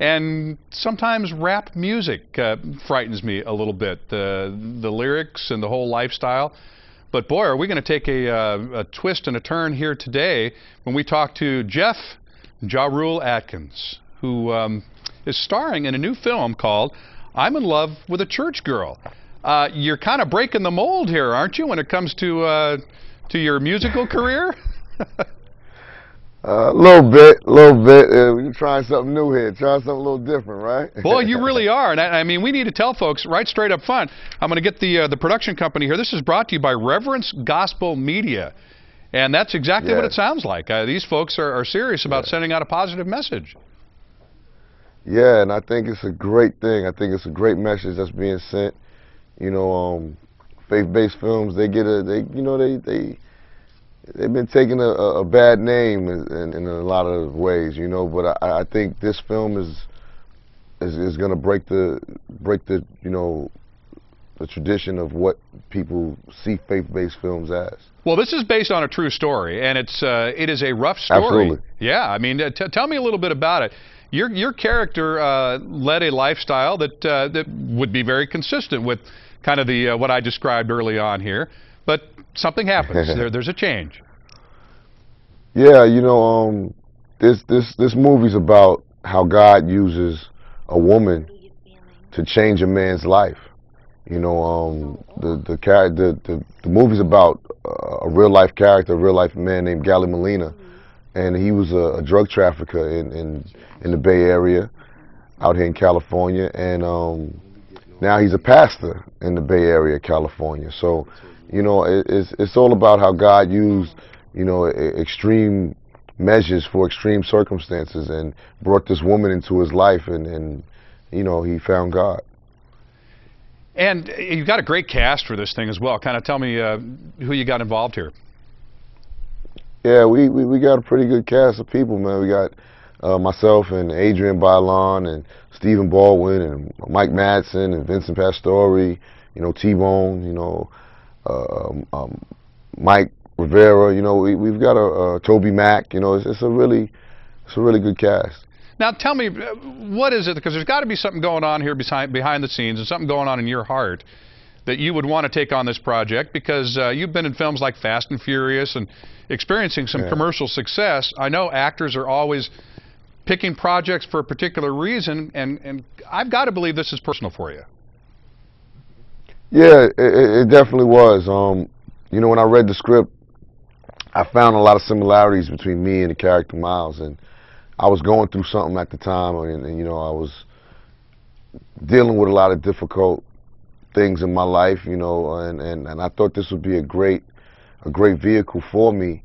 And sometimes rap music frightens me a little bit, the lyrics and the whole lifestyle. But boy, are we going to take a twist and a turn here today when we talk to Jeff Ja Rule Atkins, who is starring in a new film called I'm in Love with a Church Girl. You're kind of breaking the mold here, aren't you, when it comes to your musical career? A little bit. We're trying something new here, trying something a little different, right? Boy, you really are. And I mean, we need to tell folks right straight up front. I'm going to get the production company here. This is brought to you by Reverence Gospel Media. And that's exactly what it sounds like. These folks are serious about sending out a positive message. Yeah, and I think it's a great thing. I think it's a great message that's being sent. You know, faith-based films, they've been taking a bad name in a lot of ways, you know. But I think this film is going to break the the tradition of what people see faith-based films as. Well, this is based on a true story, and it is a rough story. Absolutely. Yeah, I mean, tell me a little bit about it. Your character led a lifestyle that would be very consistent with kind of the what I described early on here, but something happens. There's a change. Yeah, you know, this movie's about how God uses a woman to change a man's life. You know, the movie's about a real life character, a real life man named Gally Molina, and he was a drug trafficker in the Bay Area, out here in California, and now he's a pastor in the Bay Area, California. So, you know, it's all about how God used, you know, extreme measures for extreme circumstances and brought this woman into his life, and you know, he found God. And you've got a great cast for this thing as well. Kind of tell me who you got involved here. Yeah, we got a pretty good cast of people, man. We got myself and Adrian Bailon and Stephen Baldwin and Mike Madsen and Vincent Pastore, you know, T-Bone, you know, Mike Rivera, you know, we've got a Toby Mack, you know, it's a really good cast. Now tell me, what is it, because there's got to be something going on here behind the scenes and something going on in your heart that you would want to take on this project, because you've been in films like Fast and Furious and experiencing some commercial success. I know actors are always picking projects for a particular reason, and I've got to believe this is personal for you. Yeah, it definitely was. You know, when I read the script, I found a lot of similarities between me and the character Miles, and I was going through something at the time, and you know, I was dealing with a lot of difficult things in my life, you know, and I thought this would be a great vehicle for me,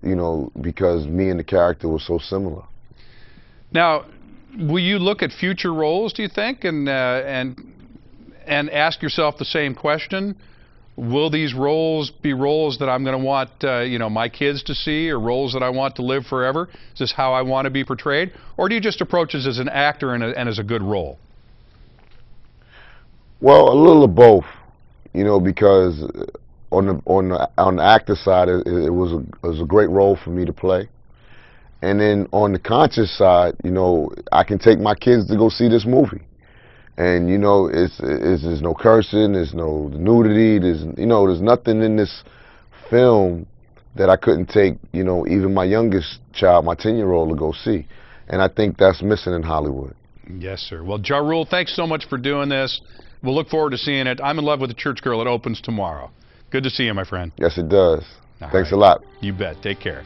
you know, because me and the character were so similar. Now, will you look at future roles, do you think, and ask yourself the same question? Will these roles be roles that I'm going to want, you know, my kids to see, or roles that I want to live forever? Is this how I want to be portrayed, or do you just approach this as an actor and as a good role? Well, a little of both, you know, because on the actor side, it was a great role for me to play, and then on the conscious side, you know, I can take my kids to go see this movie. And you know, there's no cursing, there's no nudity, there's nothing in this film that I couldn't take, you know, even my youngest child, my 10-year-old, to go see. And I think that's missing in Hollywood. Yes, sir. Well, Ja Rule, thanks so much for doing this. We'll look forward to seeing it. I'm in Love with a Church Girl. It opens tomorrow. Good to see you, my friend. Yes, it does. All Thanks right. a lot. You bet. Take care.